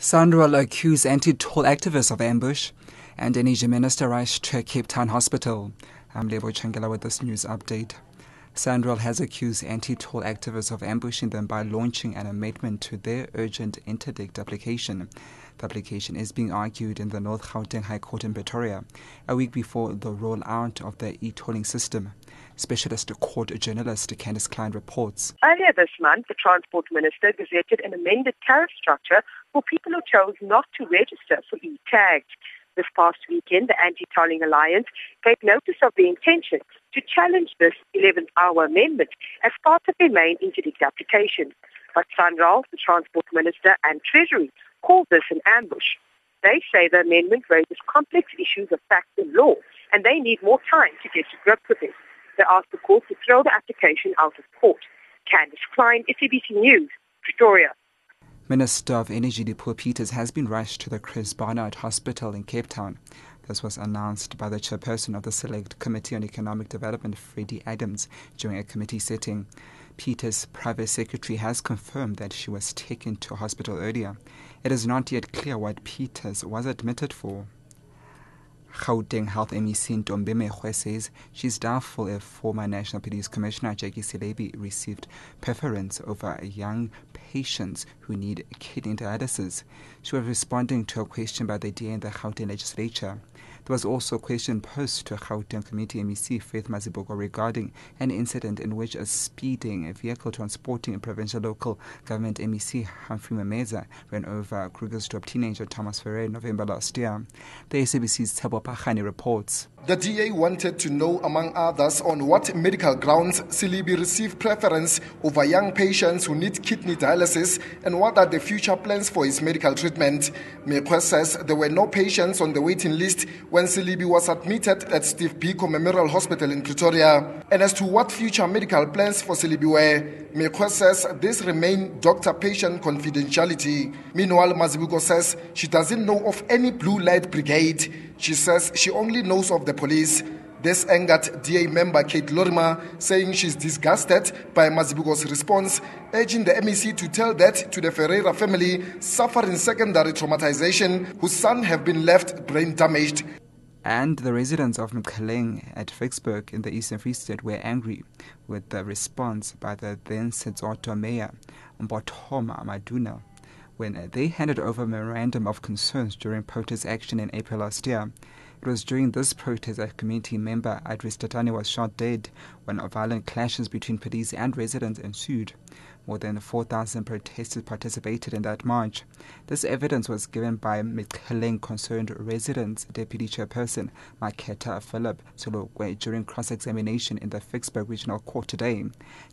SANRAL accused anti-toll activists of ambush, and Energy Minister rushed to Cape Town Hospital. I'm Lebo Changela with this news update. SANRAL has accused anti-toll activists of ambushing them by launching an amendment to their urgent interdict application. The application is being argued in the North Gauteng High Court in Pretoria, a week before the rollout of the e-tolling system. Specialist court journalist Candice Klein reports. Earlier this month, the Transport Minister gazetted an amended tariff structure for people who chose not to register for e-tags. This past weekend, the AntiTinkling Alliance gave notice of their intention to challenge this 11th-hour amendment as part of their main interdict application. But SANRAL, the Transport Minister, and Treasury called this an ambush. They say the amendment raises complex issues of fact and law, and they need more time to get to grips with it. They asked the court to throw the application out of court. Candice Klein, SABC News, Pretoria. Minister of Energy Dipuo Peters has been rushed to the Chris Barnard Hospital in Cape Town. This was announced by the chairperson of the Select Committee on Economic Development, Freddie Adams, during a committee sitting. Peters' private secretary has confirmed that she was taken to hospital earlier. It is not yet clear what Peters was admitted for. Gauteng Health MEC Ntombi Mehwe says she's doubtful if former National Police Commissioner Jackie Selebi received preference over young patients who need kidney dialysis. She was responding to a question by the DA in the Gauteng legislature. There was also a question posed to Gauteng Committee MEC Faith Mazibuko regarding an incident in which a speeding vehicle transporting a provincial local government MEC Humphrey Memeza ran over Krugersdorp teenager Thomas Ferrer in November last year. The SABC's Thabo Pachani reports. The DA wanted to know, among others, on what medical grounds Selebi received preference over young patients who need kidney dialysis and what are the future plans for his medical treatment. Mehwe says there were no patients on the waiting list when Selebi was admitted at Steve Biko Memorial Hospital in Pretoria. And as to what future medical plans for Selebi were, Mehwe says this remain doctor-patient confidentiality. Meanwhile, Mazibuko says she doesn't know of any blue light brigade. She says she only knows of the police. This angered DA member Kate Lorima, saying she's disgusted by Mazibuko's response, urging the MEC to tell that to the Ferreira family suffering secondary traumatization, whose son have been left brain damaged. And the residents of Mkhaleng at Vicksburg in the Eastern Free State were angry with the response by the then Setsoto Mayor, Mbothoma Maduna, when they handed over a memorandum of concerns during protest action in April last year. It was during this protest that community member Idris Tatani was shot dead when violent clashes between police and residents ensued. More than 4,000 protesters participated in that march. This evidence was given by Mkhaleng Concerned Residents Deputy Chairperson Maketa Philip Solokwe during cross-examination in the Vicksburg Regional Court today.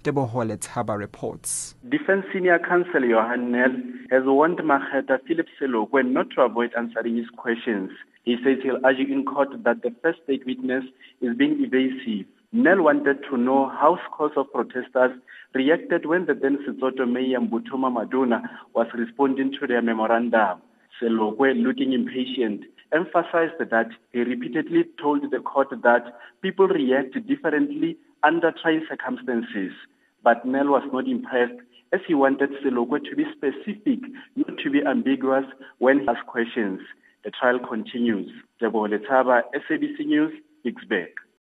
Debohole Taba reports. Defense Senior Counsel Johan Nel has warned Maketa Philip Solokwe not to avoid answering his questions. He says he'll argue in court that the first state witness is being evasive. Nel wanted to know how scores of protesters reacted when the then Setsoto Mayor Mbothoma Maduna was responding to their memorandum. Selokwe, looking impatient, emphasized that he repeatedly told the court that people react differently under trying circumstances. But Nel was not impressed, as he wanted Selokwe to be specific, not to be ambiguous when he asked questions. The trial continues. Debo Letaba, SABC News, Vicksburg.